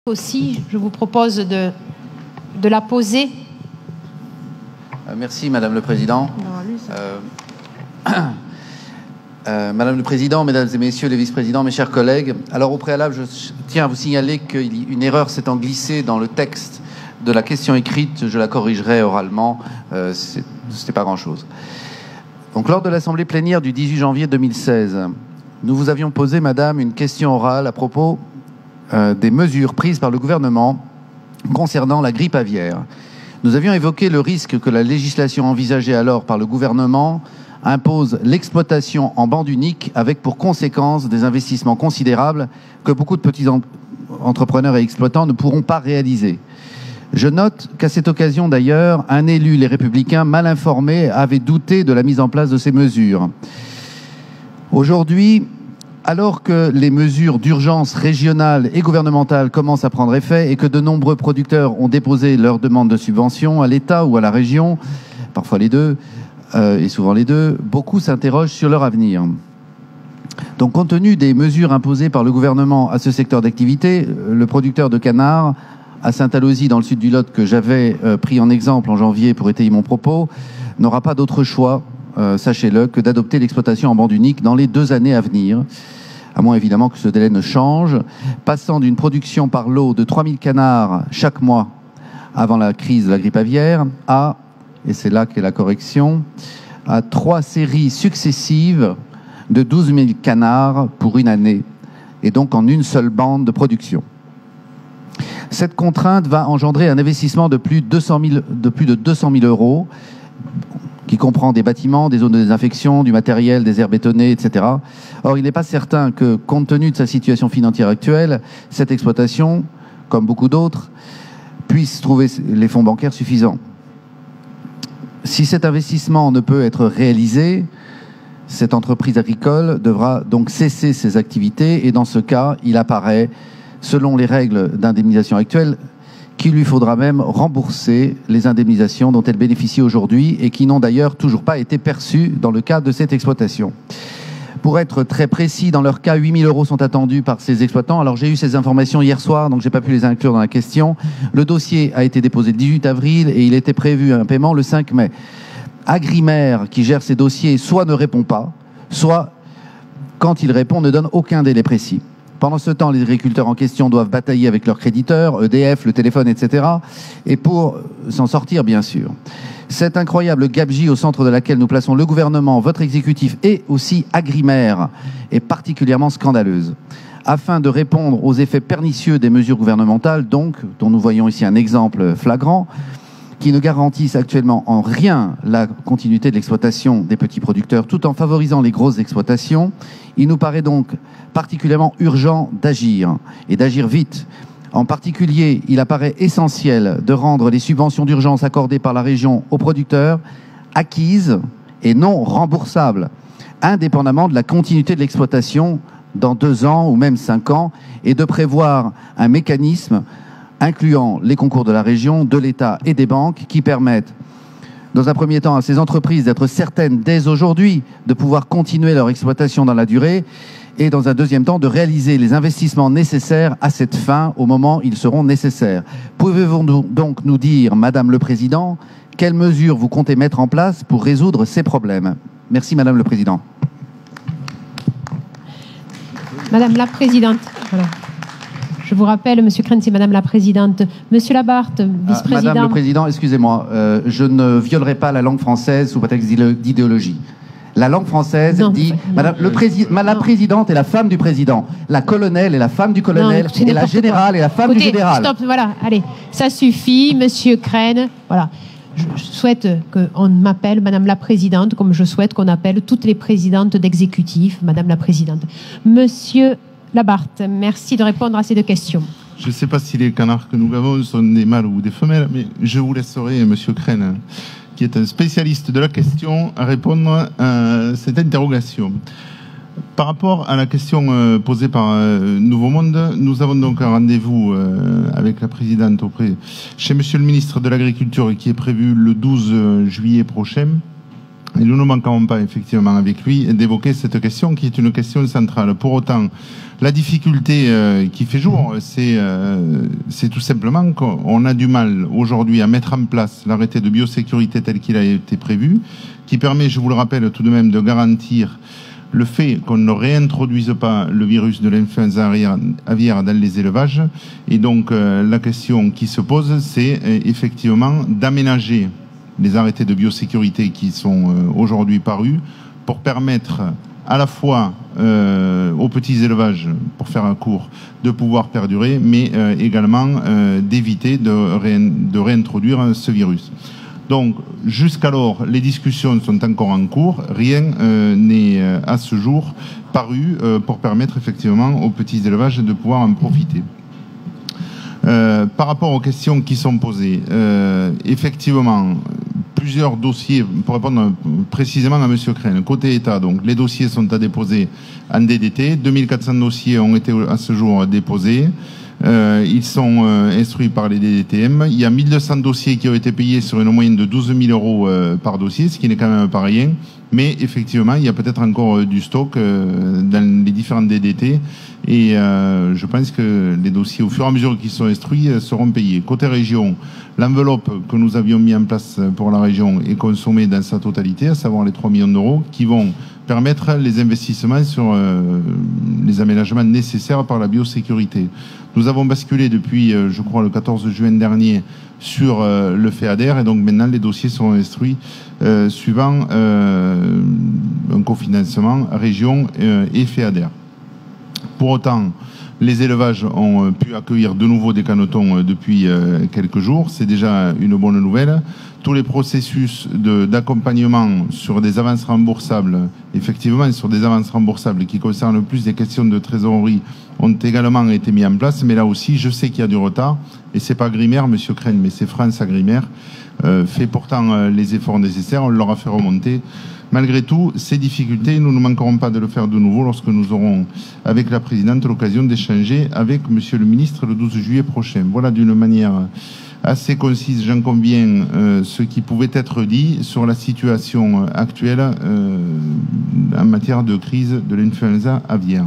Aussi, je vous propose de la poser. Merci, Madame le Président. Madame le Président, Mesdames et Messieurs les vice-présidents, mes chers collègues, alors au préalable, je tiens à vous signaler qu'une erreur s'étant glissée dans le texte de la question écrite, je la corrigerai oralement, c'était pas grand-chose. Donc, lors de l'Assemblée plénière du 18 janvier 2016, nous vous avions posé, Madame, une question orale à propos des mesures prises par le gouvernement concernant la grippe aviaire. Nous avions évoqué le risque que la législation envisagée alors par le gouvernement impose l'exploitation en bande unique avec pour conséquence des investissements considérables que beaucoup de petits entrepreneurs et exploitants ne pourront pas réaliser. Je note qu'à cette occasion d'ailleurs, un élu, les Républicains, mal informé, avait douté de la mise en place de ces mesures. Aujourd'hui, alors que les mesures d'urgence régionales et gouvernementales commencent à prendre effet et que de nombreux producteurs ont déposé leurs demandes de subvention à l'État ou à la région, parfois les deux, et souvent les deux, beaucoup s'interrogent sur leur avenir. Donc, compte tenu des mesures imposées par le gouvernement à ce secteur d'activité, le producteur de canards à Saint-Alauzy, dans le sud du Lot, que j'avais pris en exemple en janvier pour étayer mon propos, n'aura pas d'autre choix, sachez-le, que d'adopter l'exploitation en bande unique dans les 2 années à venir, à moins évidemment que ce délai ne change, passant d'une production par lot de 3000 canards chaque mois avant la crise de la grippe aviaire à, et c'est là qu'est la correction, à 3 séries successives de 12 000 canards pour une année, et donc en une seule bande de production. Cette contrainte va engendrer un investissement de plus de 200 000 euros, qui comprend des bâtiments, des zones de désinfection, du matériel, des aires bétonnées, etc. Or, il n'est pas certain que, compte tenu de sa situation financière actuelle, cette exploitation, comme beaucoup d'autres, puisse trouver les fonds bancaires suffisants. Si cet investissement ne peut être réalisé, cette entreprise agricole devra donc cesser ses activités et dans ce cas, il apparaît, selon les règles d'indemnisation actuelles, qu'il lui faudra même rembourser les indemnisations dont elle bénéficie aujourd'hui et qui n'ont d'ailleurs toujours pas été perçues dans le cadre de cette exploitation. Pour être très précis, dans leur cas, 8 000 euros sont attendus par ces exploitants. Alors j'ai eu ces informations hier soir, donc je n'ai pas pu les inclure dans la question. Le dossier a été déposé le 18 avril et il était prévu un paiement le 5 mai. Agrimaire, qui gère ces dossiers, soit ne répond pas, soit, quand il répond, ne donne aucun délai précis. Pendant ce temps, les agriculteurs en question doivent batailler avec leurs créditeurs, EDF, le téléphone, etc. Et pour s'en sortir, bien sûr. Cette incroyable gabegie au centre de laquelle nous plaçons le gouvernement, votre exécutif et aussi Agrimaire est particulièrement scandaleuse. Afin de répondre aux effets pernicieux des mesures gouvernementales, donc, dont nous voyons ici un exemple flagrant, qui ne garantissent actuellement en rien la continuité de l'exploitation des petits producteurs, tout en favorisant les grosses exploitations, il nous paraît donc particulièrement urgent d'agir, et d'agir vite. En particulier, il apparaît essentiel de rendre les subventions d'urgence accordées par la région aux producteurs acquises et non remboursables, indépendamment de la continuité de l'exploitation dans 2 ans ou même 5 ans, et de prévoir un mécanisme incluant les concours de la région, de l'État et des banques qui permettent, dans un premier temps, à ces entreprises d'être certaines dès aujourd'hui de pouvoir continuer leur exploitation dans la durée et dans un deuxième temps de réaliser les investissements nécessaires à cette fin au moment où ils seront nécessaires. Pouvez-vous donc nous dire, Madame le Président, quelles mesures vous comptez mettre en place pour résoudre ces problèmes? Merci, Madame le Président. Madame la Présidente. Voilà. Je vous rappelle, Monsieur Crène, c'est Madame la Présidente. Monsieur Labarthe, vice-président. Madame le Président, excusez-moi, je ne violerai pas la langue française sous prétexte d'idéologie. La langue française dit Madame la Présidente est la femme du Président, la colonelle est la femme du colonel, et la générale est la femme du général. Stop, voilà, allez, ça suffit, Monsieur Crène. Voilà. Je souhaite qu'on m'appelle Madame la Présidente, comme je souhaite qu'on appelle toutes les présidentes d'exécutif, Madame la Présidente. Monsieur Labarthe, merci de répondre à ces 2 questions. Je ne sais pas si les canards que nous avons sont des mâles ou des femelles, mais je vous laisserai, Monsieur Crène, qui est un spécialiste de la question, à répondre à cette interrogation. Par rapport à la question posée par Nouveau Monde, nous avons donc un rendez-vous avec la présidente chez Monsieur le ministre de l'Agriculture qui est prévu le 12 juillet prochain. Et nous ne manquerons pas, effectivement, avec lui, d'évoquer cette question qui est une question centrale. Pour autant, la difficulté qui fait jour, c'est tout simplement qu'on a du mal aujourd'hui à mettre en place l'arrêté de biosécurité tel qu'il a été prévu, qui permet, je vous le rappelle tout de même, de garantir le fait qu'on ne réintroduise pas le virus de l'influenza aviaire dans les élevages. Et donc, la question qui se pose, c'est effectivement d'aménager les arrêtés de biosécurité qui sont aujourd'hui parus pour permettre à la fois aux petits élevages, pour faire un court, de pouvoir perdurer, mais également d'éviter de réintroduire ce virus. Donc, jusqu'alors, les discussions sont encore en cours. Rien n'est à ce jour paru pour permettre effectivement aux petits élevages de pouvoir en profiter. Par rapport aux questions qui sont posées, effectivement, plusieurs dossiers, pour répondre précisément à M. Crène, côté État, donc les dossiers sont à déposer en DDT. 2400 dossiers ont été à ce jour déposés. Ils sont instruits par les DDTM. Il y a 1200 dossiers qui ont été payés sur une moyenne de 12 000 euros par dossier, ce qui n'est quand même pas rien. Mais effectivement, il y a peut-être encore du stock dans les différentes DDT. Et je pense que les dossiers, au fur et à mesure qu'ils sont instruits, seront payés. Côté région, l'enveloppe que nous avions mis en place pour la région est consommée dans sa totalité, à savoir les 3 millions d'euros, qui vont permettre les investissements sur les aménagements nécessaires par la biosécurité. Nous avons basculé depuis, je crois, le 14 juin dernier sur le FEADER, et donc maintenant les dossiers seront instruits suivant un cofinancement région et FEADER. Pour autant, les élevages ont pu accueillir de nouveau des canetons depuis quelques jours. C'est déjà une bonne nouvelle. Tous les processus d'accompagnement sur des avances remboursables, effectivement, sur des avances remboursables qui concernent plus des questions de trésorerie, ont également été mis en place. Mais là aussi, je sais qu'il y a du retard. Et c'est pas Grimaire, M. Crène, mais c'est France Agrimaire. Fait pourtant les efforts nécessaires. On leur a fait remonter. Malgré tout, ces difficultés, nous ne manquerons pas de le faire de nouveau lorsque nous aurons, avec la présidente, l'occasion d'échanger avec Monsieur le ministre le 12 juillet prochain. Voilà d'une manière assez concise, j'en conviens, ce qui pouvait être dit sur la situation actuelle en matière de crise de l'influenza aviaire.